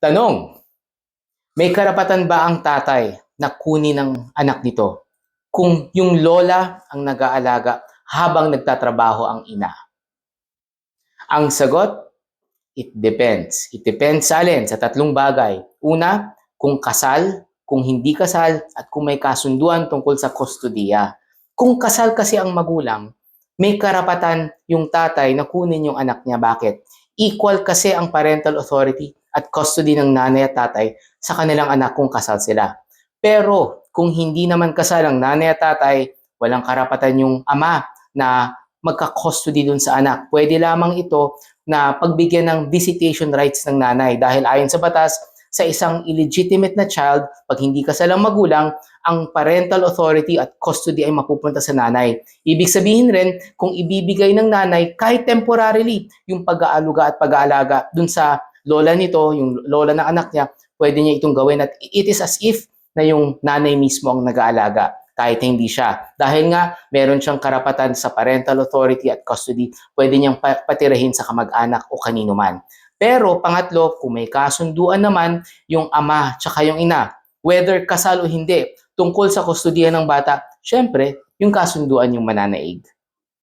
Tanong, may karapatan ba ang tatay na kunin ng anak nito kung yung lola ang nag-aalaga habang nagtatrabaho ang ina? Ang sagot, it depends. It depends sa alin? Sa tatlong bagay. Una, kung kasal, kung hindi kasal, at kung may kasunduan tungkol sa kustodiya. Kung kasal kasi ang magulang, may karapatan yung tatay na kunin yung anak niya. Bakit? Equal kasi ang parental authority at custody ng nanay at tatay sa kanilang anak kung kasal sila. Pero kung hindi naman kasal ang nanay at tatay, walang karapatan yung ama na magka-custody dun sa anak. Pwede lamang ito na pagbigyan ng visitation rights ng nanay dahil ayon sa batas, sa isang illegitimate na child, pag hindi kasal ang magulang, ang parental authority at custody ay mapupunta sa nanay. Ibig sabihin rin, kung ibibigay ng nanay kahit temporarily yung pag-aaluga at pag-aalaga dun sa lola nito, yung lola ng anak niya, pwede niya itong gawin at it is as if na yung nanay mismo ang nag-aalaga kahit hindi siya. Dahil nga, meron siyang karapatan sa parental authority at custody, pwede niyang patirahin sa kamag-anak o kanino man. Pero pangatlo, kung may kasunduan naman yung ama tsaka yung ina, whether kasal o hindi, tungkol sa kustodiya ng bata, syempre, yung kasunduan yung mananaig.